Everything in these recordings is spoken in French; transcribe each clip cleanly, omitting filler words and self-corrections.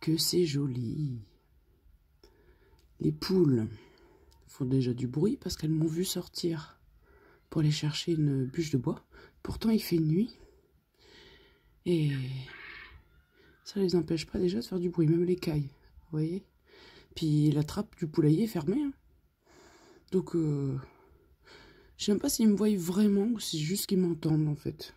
que c'est joli. Les poules font déjà du bruit parce qu'elles m'ont vu sortir pour aller chercher une bûche de bois. Pourtant, il fait nuit. Et ça les empêche pas déjà de faire du bruit, même les cailles. Vous voyez? Puis la trappe du poulailler est fermée. Hein. Donc, je sais même pas s'ils me voient vraiment ou si c'est juste qu'ils m'entendent en fait.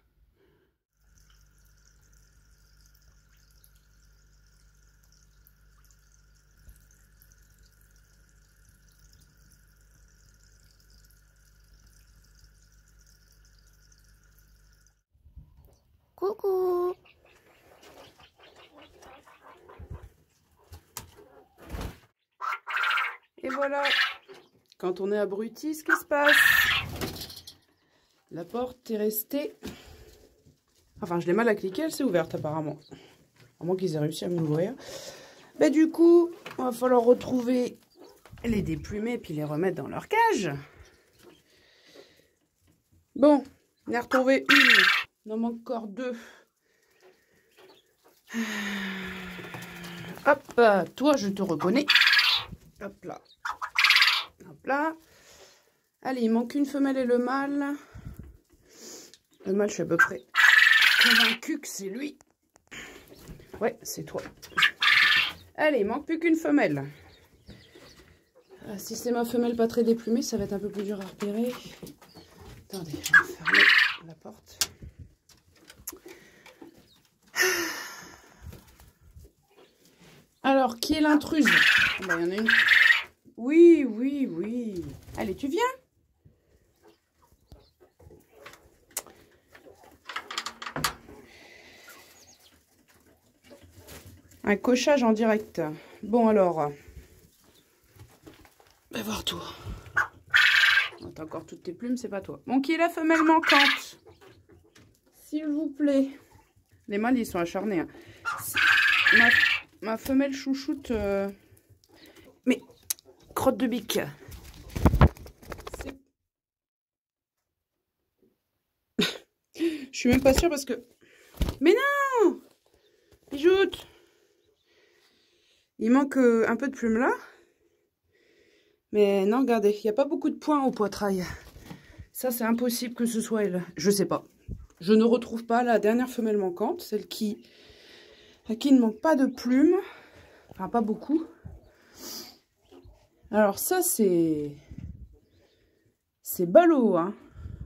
Coucou. Et voilà, quand on est abruti, ce qui se passe. La porte est restée... Enfin, je l'ai mal à cliquer, elle s'est ouverte apparemment. À moins qu'ils aient réussi à m'ouvrir. Bah du coup, il va falloir retrouver les déplumer puis les remettre dans leur cage. Bon, on a retrouvé une. Il en manque encore deux. Hop, toi je te reconnais. Hop là. Hop là. Allez, il manque une femelle et le mâle. Le mâle, je suis à peu près convaincue que c'est lui. Ouais, c'est toi. Allez, il manque plus qu'une femelle. Si c'est ma femelle pas très déplumée, ça va être un peu plus dur à repérer. Attendez, je vais fermer la porte. Alors, qui est l'intruse? Bah, il y en a une. Oui, oui, oui. Allez, tu viens? Un cochage en direct. Bon, alors. Va voir toi. T'as encore toutes tes plumes, c'est pas toi. Bon, qui est la femelle manquante? S'il vous plaît. Les mâles, ils sont acharnés. Hein. Ma femelle chouchoute... Mais, crotte de bique. Je suis même pas sûre parce que... Mais non! Bijoute! Il manque un peu de plumes là. Mais non, regardez, il n'y a pas beaucoup de points au poitrail. Ça, c'est impossible que ce soit elle. Je sais pas. Je ne retrouve pas la dernière femelle manquante, celle à qui ne manque pas de plumes. Enfin, pas beaucoup. Alors ça, c'est ballot, hein.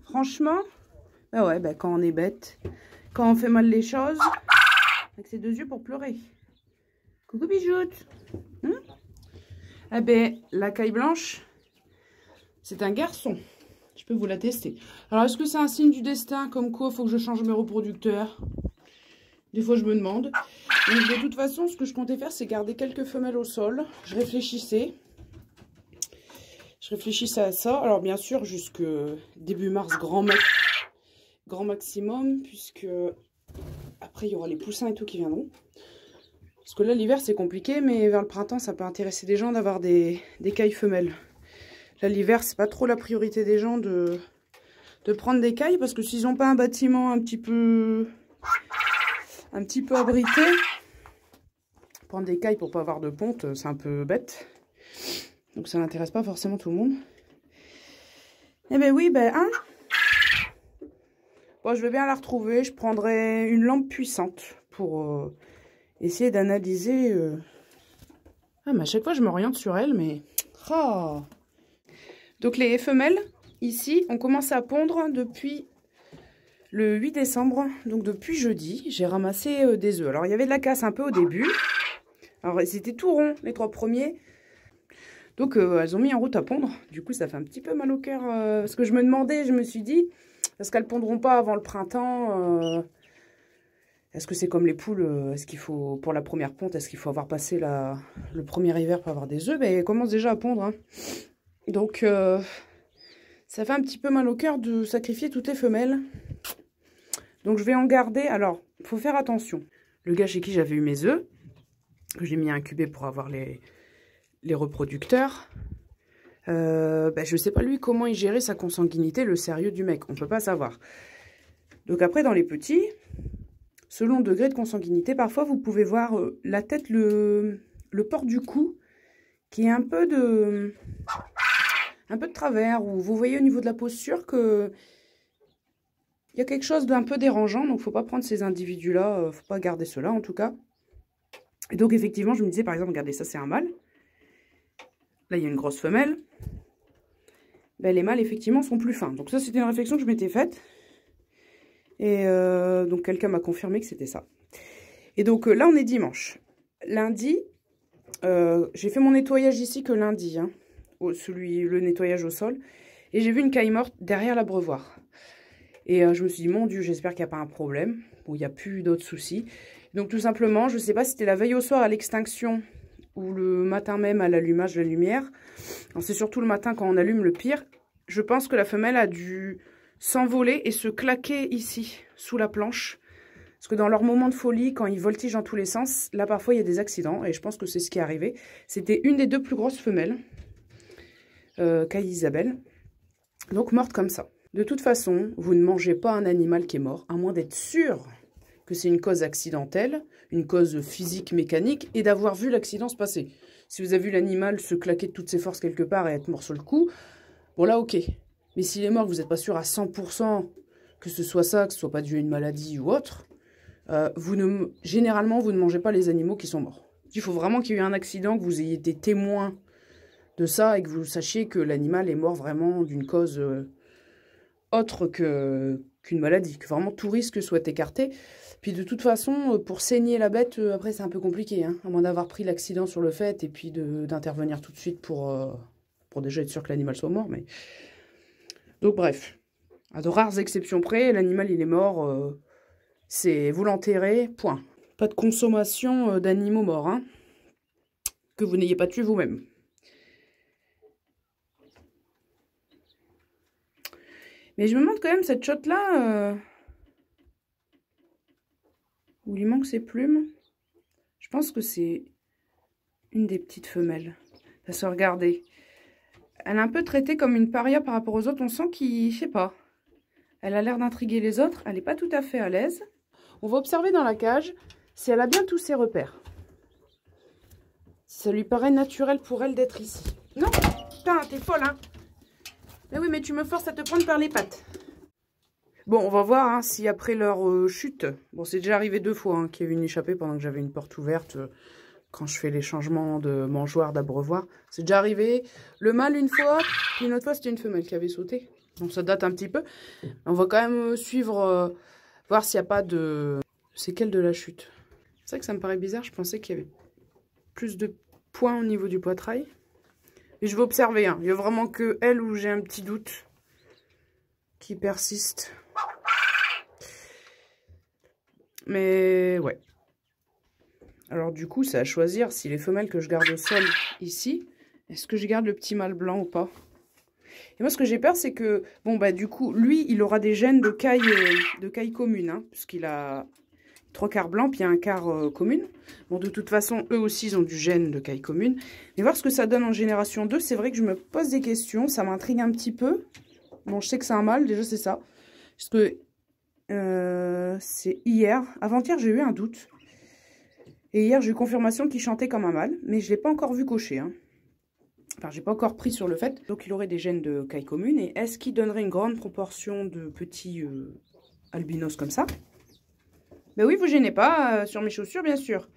Franchement, bah ouais, bah quand on est bête, quand on fait mal les choses, avec ses deux yeux pour pleurer. Coucou Bijoute. Ah ben, la caille blanche, c'est un garçon. Je peux vous la tester. Alors, est-ce que c'est un signe du destin, comme quoi il faut que je change mes reproducteurs? Des fois, je me demande. Donc, de toute façon, ce que je comptais faire, c'est garder quelques femelles au sol. Je réfléchissais à ça. Alors, bien sûr, jusque début mars, grand maximum, puisque après, il y aura les poussins et tout qui viendront. Parce que là, l'hiver, c'est compliqué, mais vers le printemps, ça peut intéresser des gens d'avoir des cailles femelles. Là, l'hiver, c'est pas trop la priorité des gens de prendre des cailles, parce que s'ils n'ont pas un bâtiment un petit peu abrité, prendre des cailles pour pas avoir de ponte, c'est un peu bête. Donc, ça n'intéresse pas forcément tout le monde. Eh ben oui, ben, hein. Bon, je vais bien la retrouver. Je prendrai une lampe puissante pour... essayer d'analyser... Ah, mais à chaque fois, je m'oriente sur elle, mais... Oh. Donc, les femelles, ici, ont commencé à pondre depuis le 8 décembre. Donc, depuis jeudi, j'ai ramassé des œufs. Alors, il y avait de la casse un peu au début. Alors, c'était tout rond, les 3 premiers. Donc, elles ont mis en route à pondre. Du coup, ça fait un petit peu mal au cœur. Parce que je me demandais, je me suis dit, est-ce qu'elles pondront pas avant le printemps Est-ce que c'est comme les poules, est-ce qu'il faut, pour la première ponte, est-ce qu'il faut avoir passé le premier hiver pour avoir des œufs? Ben, elles commencent déjà à pondre. Hein. Donc, ça fait un petit peu mal au cœur de sacrifier toutes les femelles. Donc, je vais en garder. Alors, il faut faire attention. Le gars chez qui j'avais eu mes œufs, que j'ai mis à incuber pour avoir les reproducteurs, ben, je sais pas lui comment il gérait sa consanguinité, le sérieux du mec. On peut pas savoir. Donc, après, dans les petits... selon le degré de consanguinité. Parfois, vous pouvez voir la tête, le port du cou, qui est un peu de travers, ou vous voyez au niveau de la posture que il y a quelque chose d'un peu dérangeant, donc il ne faut pas prendre ces individus-là, il ne faut pas garder ceux-là en tout cas. Et donc effectivement, je me disais par exemple, regardez, ça c'est un mâle. Là, il y a une grosse femelle. Ben, les mâles, effectivement, sont plus fins. Donc ça, c'était une réflexion que je m'étais faite. Et donc quelqu'un m'a confirmé que c'était ça. Et donc là, on est dimanche. Lundi, j'ai fait mon nettoyage ici que lundi, hein, le nettoyage au sol. Et j'ai vu une caille morte derrière l'abreuvoir. Et je me suis dit, mon Dieu, j'espère qu'il n'y a pas un problème. Bon, il n'y a plus d'autres soucis. Donc tout simplement, je ne sais pas si c'était la veille au soir à l'extinction ou le matin même à l'allumage de la lumière. C'est surtout le matin quand on allume le pire. Je pense que la femelle a dû s'envoler et se claquer ici, sous la planche. Parce que dans leur moment de folie, quand ils voltigent dans tous les sens, là parfois il y a des accidents. Et je pense que c'est ce qui est arrivé. C'était une des deux plus grosses femelles, Caille Isabelle. Donc morte comme ça. De toute façon, vous ne mangez pas un animal qui est mort, à moins d'être sûr que c'est une cause accidentelle, une cause physique, mécanique, et d'avoir vu l'accident se passer. Si vous avez vu l'animal se claquer de toutes ses forces quelque part et être mort sur le coup, bon là, ok. Mais s'il est mort, vous n'êtes pas sûr à 100% que ce soit ça, que ce soit pas dû à une maladie ou autre, généralement, vous ne mangez pas les animaux qui sont morts. Il faut vraiment qu'il y ait eu un accident, que vous ayez été témoin de ça et que vous sachiez que l'animal est mort vraiment d'une cause autre qu'une maladie, que vraiment tout risque soit écarté. Puis de toute façon, pour saigner la bête, après c'est un peu compliqué, hein, à moins d'avoir pris l'accident sur le fait et puis d'intervenir tout de suite pour déjà être sûr que l'animal soit mort. Mais donc bref, à de rares exceptions près, l'animal il est mort, vous l'enterrez, point. Pas de consommation d'animaux morts, hein, que vous n'ayez pas tué vous-même. Mais je me demande quand même, cette chotte-là, où il manque ses plumes, je pense que c'est une des petites femelles. Parce que regardez, elle est un peu traitée comme une paria par rapport aux autres. On sent qu'il, je sais pas, elle a l'air d'intriguer les autres. Elle n'est pas tout à fait à l'aise. On va observer dans la cage si elle a bien tous ses repères. Si ça lui paraît naturel pour elle d'être ici. Non, putain, t'es folle, hein. Mais oui, mais tu me forces à te prendre par les pattes. Bon, on va voir hein, si après leur chute... Bon, c'est déjà arrivé 2 fois hein, qu'il y a eu une échappée pendant que j'avais une porte ouverte quand je fais les changements de mangeoire, d'abreuvoir. C'est déjà arrivé. Le mâle une fois, puis une autre fois, c'était une femelle qui avait sauté. Donc ça date un petit peu. On va quand même suivre, voir s'il n'y a pas de séquelles de la chute. C'est vrai que ça me paraît bizarre. Je pensais qu'il y avait plus de points au niveau du poitrail. Et je vais observer. Hein. Il y a vraiment que elle où j'ai un petit doute qui persiste. Mais ouais. Alors du coup, c'est à choisir si les femelles que je garde au sol ici, est-ce que je garde le petit mâle blanc ou pas? Et moi, ce que j'ai peur, c'est que, bon, bah du coup, lui, il aura des gènes de caille commune, hein, puisqu'il a 3 quarts blancs, puis un quart commune. Bon, de toute façon, eux aussi, ils ont du gène de caille commune. Mais voir ce que ça donne en génération 2, c'est vrai que je me pose des questions, ça m'intrigue un petit peu. Bon, je sais que c'est un mâle, déjà, c'est ça. Parce que c'est hier, avant-hier, j'ai eu un doute. Et hier, j'ai eu confirmation qu'il chantait comme un mâle, mais je ne l'ai pas encore vu cocher. Hein. Enfin, j'ai pas encore pris sur le fait. Donc, il aurait des gènes de caille commune. Et est-ce qu'il donnerait une grande proportion de petits albinos comme ça? Ben oui, vous gênez pas sur mes chaussures, bien sûr.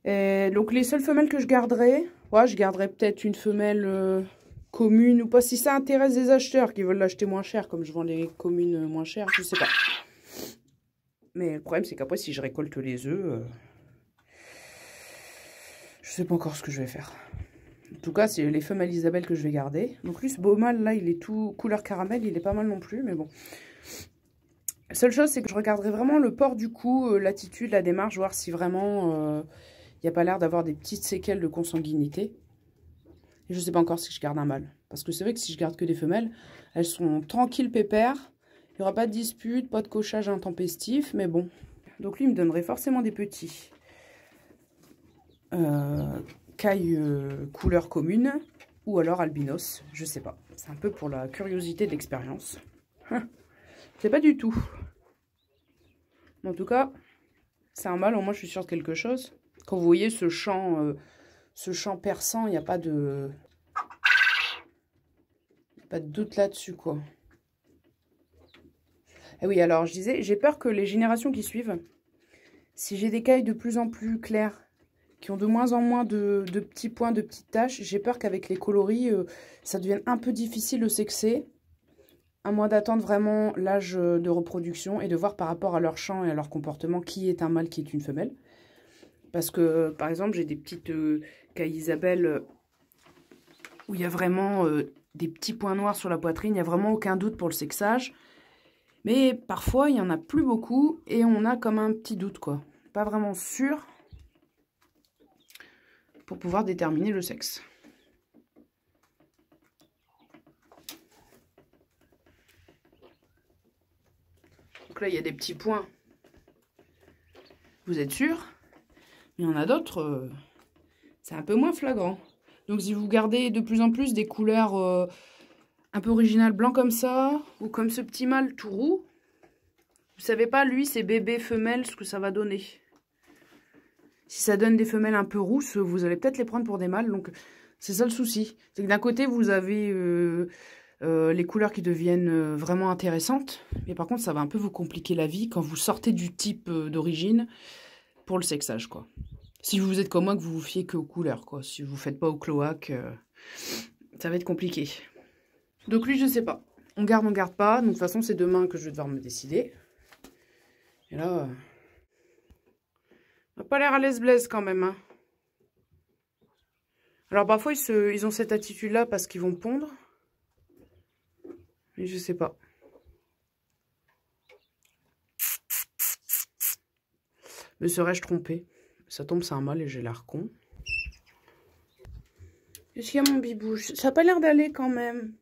Et donc, les seules femelles que je garderai, ouais, je garderai peut-être une femelle commune ou pas. Si ça intéresse des acheteurs qui veulent l'acheter moins cher, comme je vends les communes moins chères, je sais pas. Mais le problème, c'est qu'après, si je récolte les œufs, je sais pas encore ce que je vais faire. En tout cas, c'est les femelles Isabelle que je vais garder. Donc lui, ce beau mâle, là, il est tout couleur caramel. Il est pas mal non plus, mais bon. La seule chose, c'est que je regarderai vraiment le port du cou, l'attitude, la démarche, voir si vraiment il n'y a pas l'air d'avoir des petites séquelles de consanguinité. Et je sais pas encore si je garde un mâle. Parce que c'est vrai que si je garde que des femelles, elles sont tranquilles, pépères. Il n'y aura pas de dispute, pas de cochage intempestif, mais bon. Donc lui, il me donnerait forcément des petits. Caille couleur commune, ou alors albinos, je sais pas. C'est un peu pour la curiosité de l'expérience. Je sais pas du tout. En tout cas, c'est un mâle, au moins je suis sûre de quelque chose. Quand vous voyez ce chant perçant, il n'y a pas de doute là-dessus, quoi. Et oui, alors je disais, j'ai peur que les générations qui suivent, si j'ai des cailles de plus en plus claires, qui ont de moins en moins de petits points, de petites taches, j'ai peur qu'avec les coloris, ça devienne un peu difficile de sexer. À moins d'attendre vraiment l'âge de reproduction et de voir par rapport à leur chant et à leur comportement qui est un mâle, qui est une femelle. Parce que, par exemple, j'ai des petites cailles Isabelle où il y a vraiment des petits points noirs sur la poitrine. Il n'y a vraiment aucun doute pour le sexage. Mais parfois, il n'y en a plus beaucoup et on a comme un petit doute, quoi. Pas vraiment sûr pour pouvoir déterminer le sexe. Donc là, il y a des petits points. Vous êtes sûr? Il y en a d'autres, c'est un peu moins flagrant. Donc si vous gardez de plus en plus des couleurs un peu originales, blanc comme ça, ou comme ce petit mâle tout roux, vous savez pas, lui, c'est bébé, femelle, ce que ça va donner. Si ça donne des femelles un peu rousses, vous allez peut-être les prendre pour des mâles. Donc c'est ça le souci. C'est que d'un côté, vous avez les couleurs qui deviennent vraiment intéressantes. Mais par contre, ça va un peu vous compliquer la vie quand vous sortez du type d'origine pour le sexage, quoi. Si vous êtes comme moi, que vous vous fiez que aux couleurs, quoi. Si vous ne faites pas au cloaque, ça va être compliqué. Donc lui, je sais pas. On garde pas. Donc de toute façon, c'est demain que je vais devoir me décider. Et là, on n'a pas l'air à l'aise-blaise quand même, hein. Alors parfois, ils ont cette attitude-là parce qu'ils vont pondre. Mais je sais pas. Me serais-je trompée? Ça tombe, c'est un mâle et j'ai l'air con. Qu'est-ce qu'il y a, mon bibouche? Ça n'a pas l'air d'aller quand même.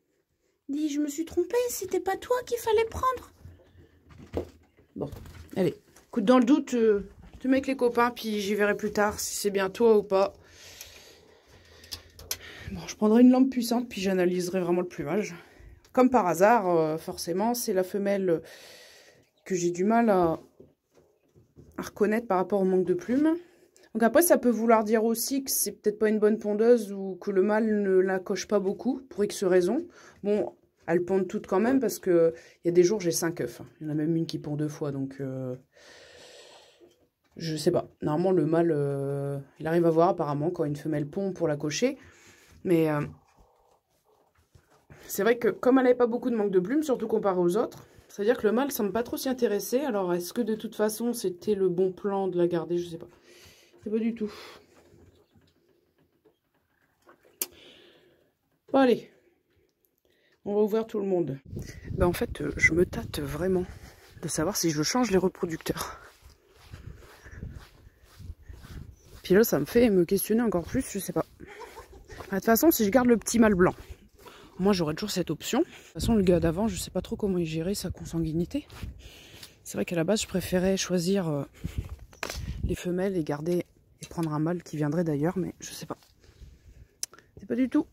Dis, je me suis trompée, c'était pas toi qu'il fallait prendre. Bon, allez. Écoute, dans le doute, te mets avec les copains, puis j'y verrai plus tard si c'est bien toi ou pas. Bon, je prendrai une lampe puissante, puis j'analyserai vraiment le plumage. Comme par hasard, forcément, c'est la femelle que j'ai du mal à reconnaître par rapport au manque de plumes. Donc après, ça peut vouloir dire aussi que c'est peut-être pas une bonne pondeuse ou que le mâle ne la coche pas beaucoup, pour X raisons. Bon, elles pondent toutes quand même parce que il y a des jours, j'ai 5 œufs. Il y en a même une qui pond 2 fois, donc je sais pas. Normalement, le mâle, il arrive à voir apparemment quand une femelle pond pour la cocher. Mais c'est vrai que comme elle n'avait pas beaucoup de manque de plumes, surtout comparé aux autres, c'est-à-dire que le mâle semble pas trop s'y intéresser. Alors, est-ce que de toute façon, c'était le bon plan de la garder? Je sais pas. C'est pas du tout. Bon, allez. On va ouvrir tout le monde. Ben, en fait, je me tâte vraiment de savoir si je change les reproducteurs. Puis là, ça me fait me questionner encore plus, je sais pas. De toute façon, si je garde le petit mâle blanc, moi, j'aurai toujours cette option. De toute façon, le gars d'avant, je sais pas trop comment il gérait sa consanguinité. C'est vrai qu'à la base, je préférais choisir les femelles et garder et prendre un mâle qui viendrait d'ailleurs, mais je sais pas. C'est pas du tout.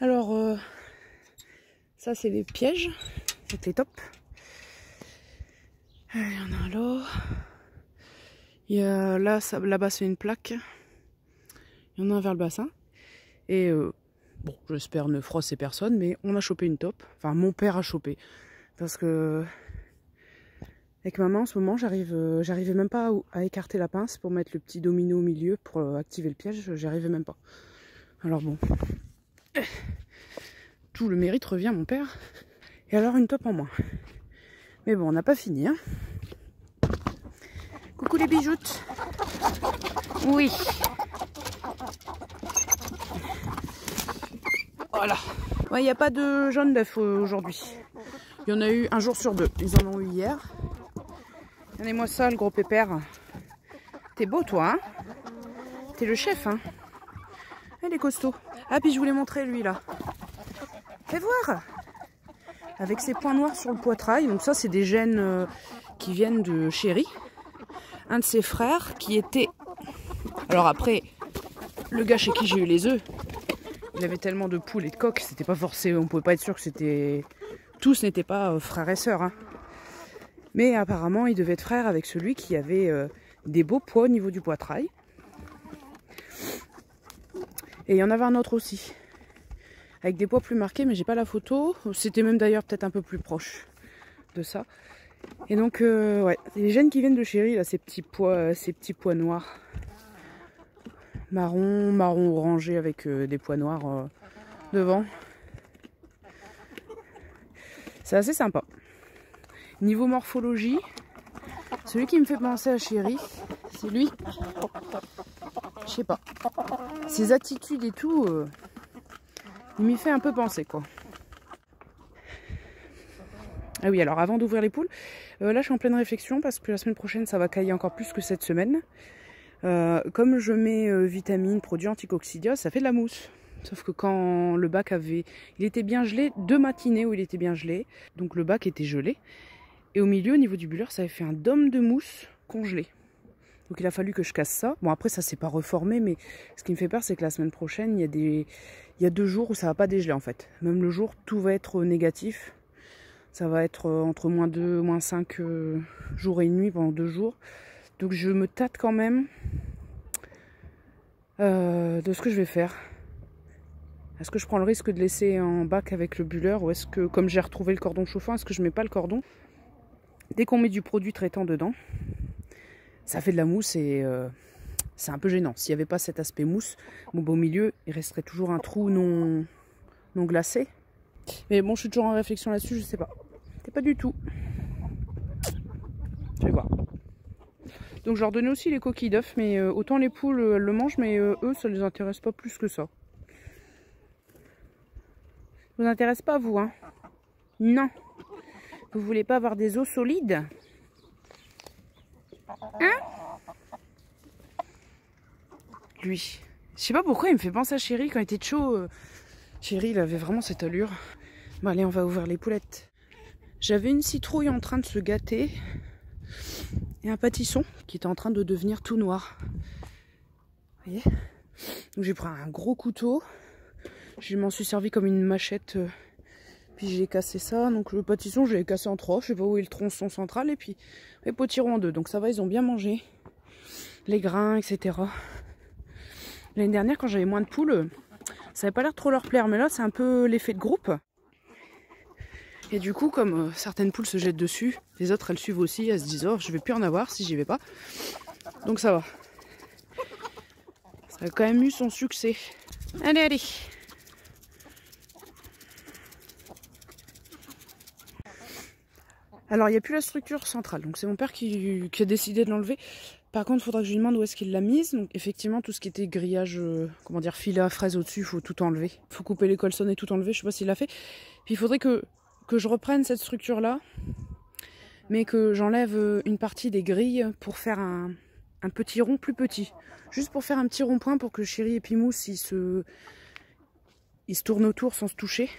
Alors, ça c'est les pièges, avec les tops. Il y en a là. Il y a là, là-bas c'est une plaque. Il y en a un vers le bassin. Et bon, j'espère ne froisser personne, mais on a chopé une top. Enfin, mon père a chopé. Parce que avec maman en ce moment, j'arrivais même pas à écarter la pince pour mettre le petit domino au milieu pour activer le piège. J'y arrivais même pas. Alors bon, tout le mérite revient à mon père. Et alors une top en moins. Mais bon, on n'a pas fini, hein. Coucou les bijoutes. Oui. Voilà. Ouais, il n'y a pas de jaune d'œuf aujourd'hui. Il y en a eu un jour sur 2. Ils en ont eu hier. Regardez-moi ça, le gros pépère. T'es beau, toi, hein? T'es le chef, hein? Il est costaud. Ah, puis je voulais montrer lui, là. Fais voir! Avec ses points noirs sur le poitrail. Donc ça, c'est des gènes qui viennent de Chéri. Un de ses frères qui était... Alors après, le gars chez qui j'ai eu les œufs, il avait tellement de poules et de coqs, c'était pas forcé, on pouvait pas être sûr que c'était... Tous n'étaient pas frères et sœurs, hein. Mais apparemment, il devait être frère avec celui qui avait des beaux poids au niveau du poitrail. Et il y en avait un autre aussi, avec des poids plus marqués, mais j'ai pas la photo. C'était même d'ailleurs peut-être un peu plus proche de ça. Et donc, ouais, les gènes qui viennent de Chéri, là, ces petits pois noirs. Marron orangé avec des pois noirs devant. C'est assez sympa. Niveau morphologie, celui qui me fait penser à Chéri, c'est lui. Je sais pas. Ses attitudes et tout, il m'y fait un peu penser, quoi. Ah oui, alors avant d'ouvrir les poules, là je suis en pleine réflexion parce que la semaine prochaine ça va cailler encore plus que cette semaine. Comme je mets vitamines, produits anticoccidios, ça fait de la mousse. Sauf que quand le bac il était bien gelé, 2 matinées où il était bien gelé, donc le bac était gelé. Et au milieu, au niveau du bulleur, ça avait fait un dôme de mousse congelé. Donc il a fallu que je casse ça. Bon après ça s'est pas reformé, mais ce qui me fait peur c'est que la semaine prochaine, il y a 2 jours où ça va pas dégeler en fait. Même le jour, tout va être négatif. Ça va être entre -2, -5 jours et nuit pendant 2 jours. Donc je me tâte quand même de ce que je vais faire. Est-ce que je prends le risque de laisser en bac avec le bulleur ou est-ce que, comme j'ai retrouvé le cordon chauffant, est-ce que je mets pas le cordon? Dès qu'on met du produit traitant dedans, ça fait de la mousse et c'est un peu gênant. S'il n'y avait pas cet aspect mousse, bon, au milieu, il resterait toujours un trou non glacé. Mais bon, je suis toujours en réflexion là-dessus, je sais pas. C'est pas du tout. Je vais voir. Donc je leur donnais aussi les coquilles d'œufs, mais autant les poules elles le mangent, mais eux ça les intéresse pas plus que ça. Ça vous intéresse pas vous, hein? Non. Vous voulez pas avoir des os solides? Hein? Lui. Je sais pas pourquoi il me fait penser à Chéri quand il était chaud. Chéri il avait vraiment cette allure. Bon allez on va ouvrir les poulettes. J'avais une citrouille en train de se gâter. Et un pâtisson qui était en train de devenir tout noir. Vous voyez? Donc j'ai pris un gros couteau. Je m'en suis servi comme une machette. Puis j'ai cassé ça. Donc le pâtisson je l'ai cassé en 3. Je sais pas où est le tronçon central. Et puis les potirons en 2. Donc ça va, ils ont bien mangé. Les grains, etc. L'année dernière quand j'avais moins de poules, ça n'avait pas l'air trop leur plaire. Mais là c'est un peu l'effet de groupe. Et du coup, comme certaines poules se jettent dessus, les autres elles suivent aussi, elles se disent oh je vais plus en avoir si j'y vais pas. Donc ça va. Ça a quand même eu son succès. Allez, allez. Alors il n'y a plus la structure centrale, donc c'est mon père qui a décidé de l'enlever. Par contre, il faudra que je lui demande où est-ce qu'il l'a mise. Donc effectivement, tout ce qui était grillage, comment dire, filet à fraises au-dessus, il faut tout enlever. Il faut couper les colsons et tout enlever, je sais pas s'il l'a fait. Puis il faudrait que je reprenne cette structure-là, mais que j'enlève une partie des grilles pour faire un petit rond plus petit. Juste pour faire un petit rond-point pour que Chéri et Pimousse, ils se tournent autour sans se toucher.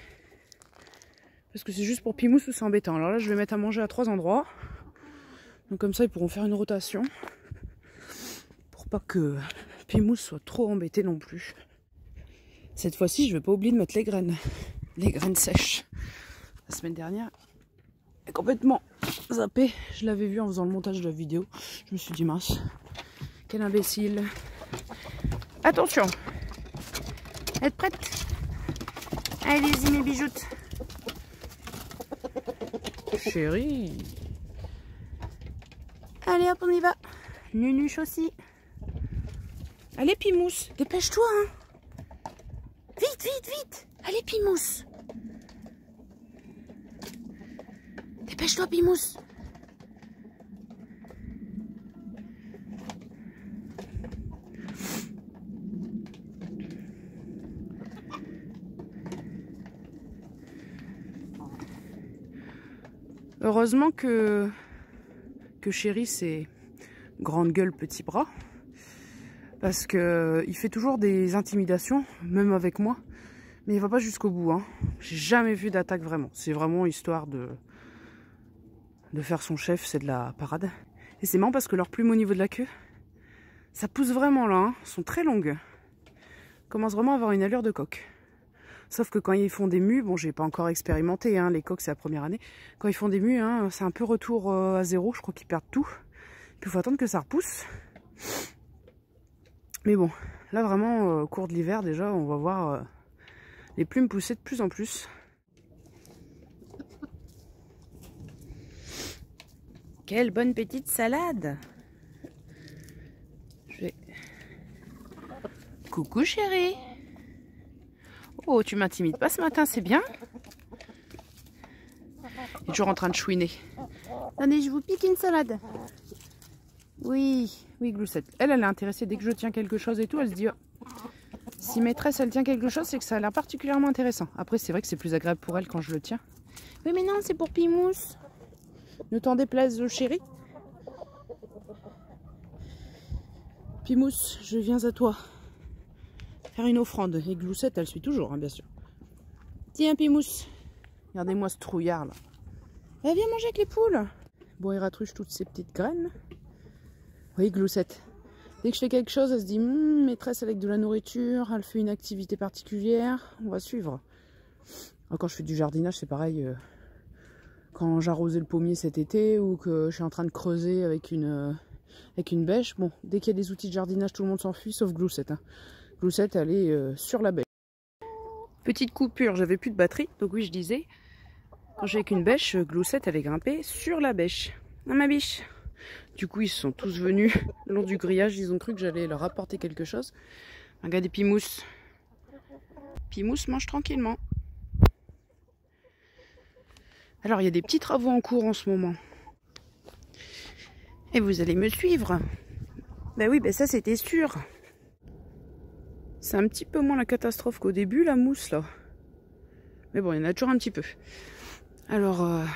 Parce que c'est juste pour Pimousse, c'est embêtant. Alors là, je vais mettre à manger à 3 endroits. Donc comme ça, ils pourront faire une rotation. Pour pas que Pimousse soit trop embêté non plus. Cette fois-ci, je vais pas oublier de mettre les graines. Les graines sèches. La semaine dernière, elle est complètement zappée. Je l'avais vu en faisant le montage de la vidéo. Je me suis dit mince, quel imbécile. Attention. Êtes prête? Allez-y mes bijoutes. Chéri. Allez hop on y va. Nunuche aussi. Allez Pimousse, dépêche-toi hein. Vite, vite, vite. Allez Pimousse. Dépêche-toi Pimousse. Heureusement que Chéri c'est grande gueule petit bras. Parce que il fait toujours des intimidations, même avec moi. Mais il va pas jusqu'au bout. Hein. J'ai jamais vu d'attaque vraiment. C'est vraiment histoire de faire son chef, c'est de la parade. Et c'est marrant parce que leurs plumes au niveau de la queue, ça pousse vraiment là. Hein. Elles sont très longues. Elles commencent vraiment à avoir une allure de coq. Sauf que quand ils font des mues, bon j'ai pas encore expérimenté, hein, les coques c'est la première année. Quand ils font des mues, hein, c'est un peu retour à zéro, je crois qu'ils perdent tout. Puis il faut attendre que ça repousse. Mais bon, là vraiment, au cours de l'hiver déjà, on va voir les plumes pousser de plus en plus. Quelle bonne petite salade! Coucou chérie! Oh, tu m'intimides pas ce matin, c'est bien? Il est toujours en train de chouiner. Attendez, je vous pique une salade. Oui, oui, Gloussette. Elle est intéressée dès que je tiens quelque chose et tout. Elle se dit, oh, si maîtresse, elle tient quelque chose, c'est que ça a l'air particulièrement intéressant. Après, c'est vrai que c'est plus agréable pour elle quand je le tiens. Oui, mais non, c'est pour Pimousse. Ne t'en déplaise, chérie. Pimousse, je viens à toi. Faire une offrande. Et Gloussette, elle suit toujours, hein, bien sûr. Tiens, Pimousse. Regardez-moi ce trouillard, là. Elle vient manger avec les poules. Bon, il ratruche toutes ces petites graines. Oui, Gloussette. Dès que je fais quelque chose, elle se dit, maîtresse avec de la nourriture, elle fait une activité particulière, on va suivre. Alors, quand je fais du jardinage, c'est pareil. Quand j'arrosais le pommier cet été ou que je suis en train de creuser avec une bêche, bon, dès qu'il y a des outils de jardinage, tout le monde s'enfuit, sauf Gloussette. Hein. Gloussette, elle est sur la bêche. Petite coupure, j'avais plus de batterie, donc oui, je disais, quand j'ai avec une bêche, Gloussette, elle est grimpée sur la bêche. Ah, ma biche. Du coup, ils sont tous venus le long du grillage, ils ont cru que j'allais leur apporter quelque chose. Regardez Pimousse. Pimousse mange tranquillement. Alors, il y a des petits travaux en cours en ce moment. Et vous allez me suivre. Ben oui, ben ça c'était sûr. C'est un petit peu moins la catastrophe qu'au début, la mousse là. Mais bon, il y en a toujours un petit peu. Alors, là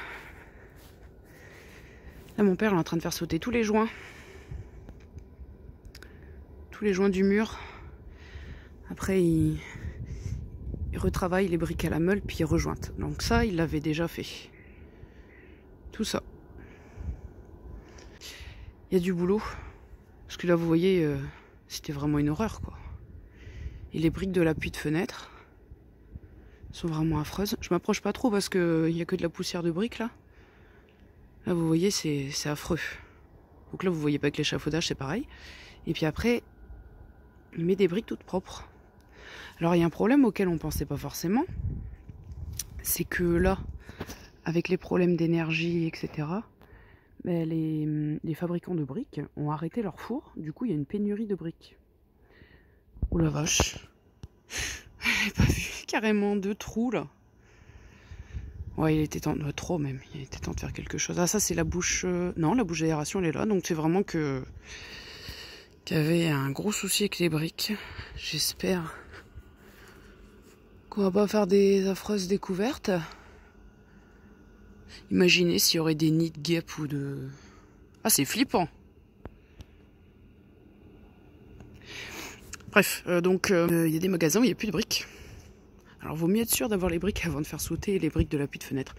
mon père est en train de faire sauter tous les joints. Tous les joints du mur. Après, il retravaille les briques à la meule, puis il rejointe. Donc ça, il l'avait déjà fait. Tout ça. Il y a du boulot. Parce que là, vous voyez, c'était vraiment une horreur, quoi. Et les briques de l'appui de fenêtre sont vraiment affreuses. Je m'approche pas trop parce qu'il n'y a que de la poussière de briques, là. Là, vous voyez, c'est affreux. Donc là, vous voyez pas avec l'échafaudage, c'est pareil. Et puis après, il met des briques toutes propres. Alors, il y a un problème auquel on pensait pas forcément. C'est que là, avec les problèmes d'énergie, etc., ben, les fabricants de briques ont arrêté leur four. Du coup, il y a une pénurie de briques. Oh la vache. J'ai pas vu. Carrément 2 trous, là. Ouais, il était temps, trop même, il était temps de faire quelque chose. Ah, ça c'est la bouche, non, la bouche d'aération elle est là, donc c'est vraiment qu'il y avait un gros souci avec les briques. J'espère qu'on va pas faire des affreuses découvertes. Imaginez s'il y aurait des nids de guêpes ou de... Ah, c'est flippant. Bref, donc il y a des magasins où il n'y a plus de briques. Alors, vaut mieux être sûr d'avoir les briques avant de faire sauter les briques de l'appui de fenêtre.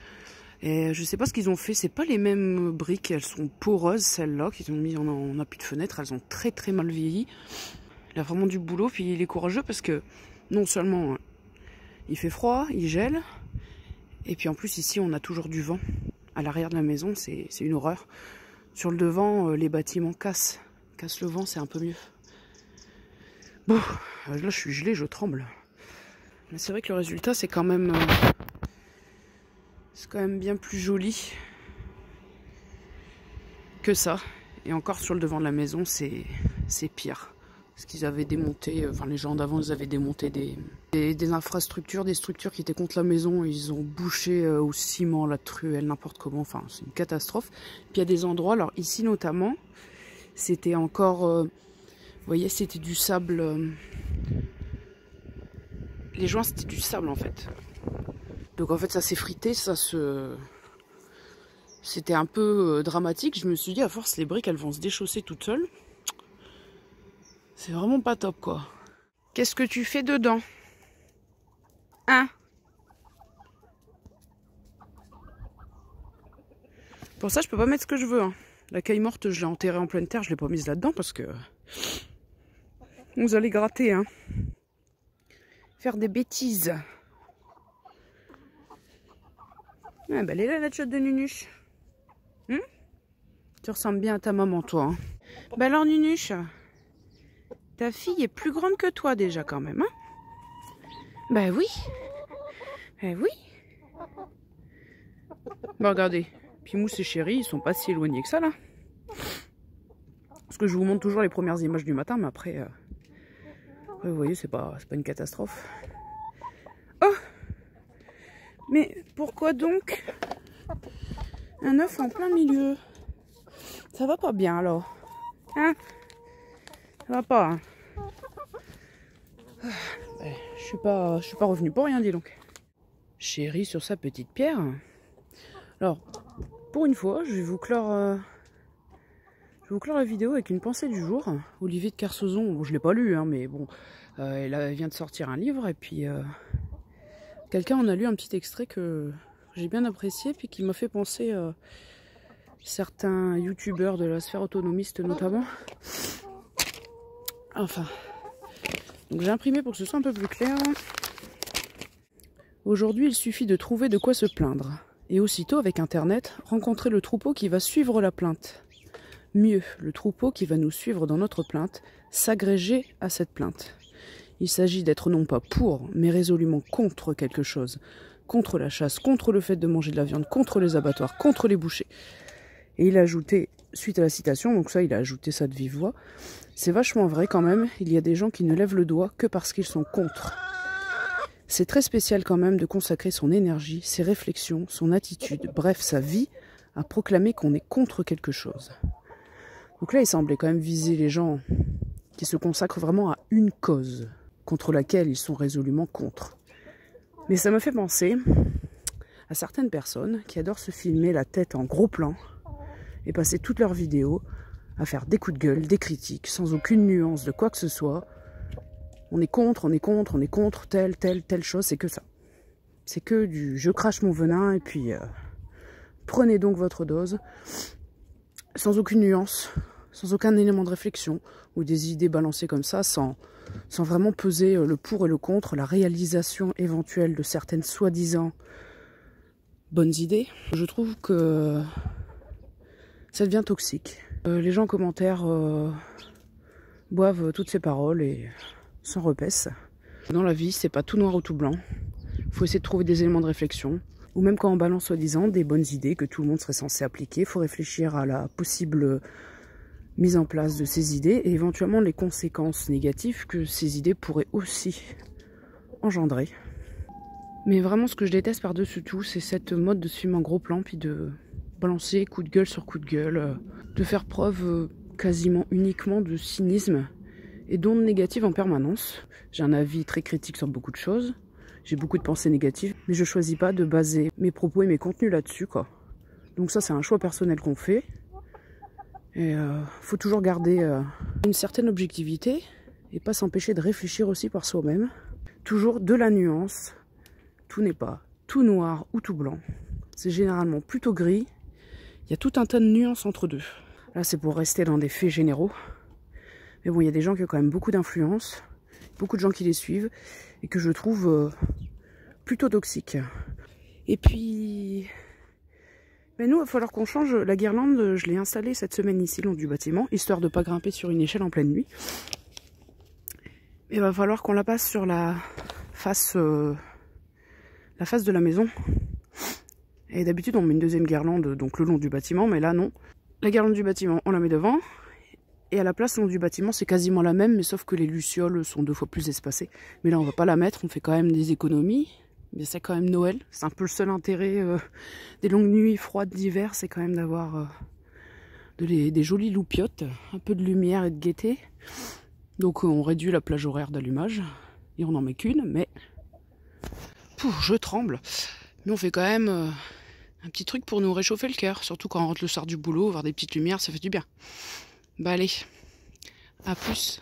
Et je sais pas ce qu'ils ont fait, c'est pas les mêmes briques, elles sont poreuses, celles-là, qu'ils ont mis en appui de fenêtre, elles ont très très mal vieilli. Il a vraiment du boulot, puis il est courageux parce que non seulement il fait froid, il gèle, et puis en plus ici on a toujours du vent. À l'arrière de la maison, c'est une horreur. Sur le devant, les bâtiments cassent le vent, c'est un peu mieux. Bon, là je suis gelée, je tremble. Mais c'est vrai que le résultat, c'est quand même bien plus joli que ça. Et encore sur le devant de la maison, c'est pire. Parce qu'ils avaient démonté, enfin les gens d'avant, ils avaient démonté des infrastructures, des structures qui étaient contre la maison. Ils ont bouché au ciment, la truelle, n'importe comment. Enfin, c'est une catastrophe. Puis il y a des endroits, alors ici notamment, c'était encore, vous voyez, c'était du sable... Les joints, c'était du sable, en fait. Donc, en fait, ça s'est frité, C'était un peu dramatique. Je me suis dit, à force, les briques, elles vont se déchausser toutes seules. C'est vraiment pas top, quoi. Qu'est-ce que tu fais dedans? Hein? Pour ça, je peux pas mettre ce que je veux. Hein. La caille morte, je l'ai enterrée en pleine terre. Je l'ai pas mise là-dedans parce que... Vous allez gratter, hein. Faire des bêtises. Ah bah elle est là la tchotte de Nunuche. Tu ressembles bien à ta maman toi. Hein. Bah alors Nunuche, ta fille est plus grande que toi déjà quand même. Hein? Bah oui. Eh oui. Bah regardez, Pimous et Chéri, ils sont pas si éloignés que ça là. Parce que je vous montre toujours les premières images du matin, mais après, vous voyez, c'est pas une catastrophe. Oh! Mais pourquoi donc un œuf en plein milieu? Ça va pas bien alors. Hein? Ça va pas. Hein? Je suis pas revenue pour rien, dis donc. Chéri sur sa petite pierre. Alors, pour une fois, je vais vous clore la vidéo avec une pensée du jour. Olivier de Kersauzon, bon, je l'ai pas lu, hein, mais bon, elle vient de sortir un livre et puis quelqu'un en a lu un petit extrait que j'ai bien apprécié puis qui m'a fait penser certains youtubeurs de la sphère autonomiste notamment. Enfin, donc j'ai imprimé pour que ce soit un peu plus clair. Aujourd'hui, il suffit de trouver de quoi se plaindre. Et aussitôt, avec Internet, rencontrer le troupeau qui va suivre la plainte. Mieux, le troupeau qui va nous suivre dans notre plainte, s'agréger à cette plainte. Il s'agit d'être non pas pour, mais résolument contre quelque chose. Contre la chasse, contre le fait de manger de la viande, contre les abattoirs, contre les bouchers. Et il a ajouté, suite à la citation, donc ça il a ajouté ça de vive voix, c'est vachement vrai quand même, il y a des gens qui ne lèvent le doigt que parce qu'ils sont contre. C'est très spécial quand même de consacrer son énergie, ses réflexions, son attitude, bref sa vie, à proclamer qu'on est contre quelque chose. Donc là il semblait quand même viser les gens qui se consacrent vraiment à une cause, contre laquelle ils sont résolument contre. Mais ça me fait penser à certaines personnes qui adorent se filmer la tête en gros plan et passer toutes leurs vidéos à faire des coups de gueule, des critiques, sans aucune nuance de quoi que ce soit. On est contre, telle chose, c'est que ça. C'est que du je crache mon venin et puis prenez donc votre dose, sans aucune nuance, sans aucun élément de réflexion, ou des idées balancées comme ça, sans vraiment peser le pour et le contre, la réalisation éventuelle de certaines soi-disant bonnes idées. Je trouve que ça devient toxique. Les gens en commentaire boivent toutes ces paroles et s'en repaissent. Dans la vie, c'est pas tout noir ou tout blanc. Il faut essayer de trouver des éléments de réflexion. Ou même quand on balance soi-disant des bonnes idées que tout le monde serait censé appliquer, il faut réfléchir à la possible mise en place de ces idées et éventuellement les conséquences négatives que ces idées pourraient aussi engendrer. Mais vraiment ce que je déteste par-dessus tout, c'est cette mode de se filmer en gros plan puis de balancer coup de gueule sur coup de gueule, de faire preuve quasiment uniquement de cynisme et d'ondes négatives en permanence. J'ai un avis très critique sur beaucoup de choses, j'ai beaucoup de pensées négatives, mais je choisis pas de baser mes propos et mes contenus là-dessus, quoi. Donc ça, c'est un choix personnel qu'on fait. Et faut toujours garder une certaine objectivité et pas s'empêcher de réfléchir aussi par soi-même. Toujours de la nuance. Tout n'est pas tout noir ou tout blanc. C'est généralement plutôt gris. Il y a tout un tas de nuances entre deux. Là, c'est pour rester dans des faits généraux. Mais bon, il y a des gens qui ont quand même beaucoup d'influence, beaucoup de gens qui les suivent, et que je trouve plutôt toxiques. Et puis, ben nous, il va falloir qu'on change la guirlande. Je l'ai installée cette semaine ici, le long du bâtiment, histoire de ne pas grimper sur une échelle en pleine nuit. Il va falloir qu'on la passe sur la face de la maison. Et d'habitude, on met une deuxième guirlande donc le long du bâtiment, mais là, non. La guirlande du bâtiment, on la met devant. Et à la place, le long du bâtiment, c'est quasiment la même, mais sauf que les lucioles sont 2 fois plus espacées. Mais là, on va pas la mettre, on fait quand même des économies. Mais c'est quand même Noël. C'est un peu le seul intérêt des longues nuits froides d'hiver, c'est quand même d'avoir des jolies loupiottes, un peu de lumière et de gaieté. Donc on réduit la plage horaire d'allumage. Et on n'en met qu'une, mais... Pouf, je tremble. Mais on fait quand même un petit truc pour nous réchauffer le cœur. Surtout quand on rentre le soir du boulot, voir des petites lumières, ça fait du bien. Bah allez, à plus.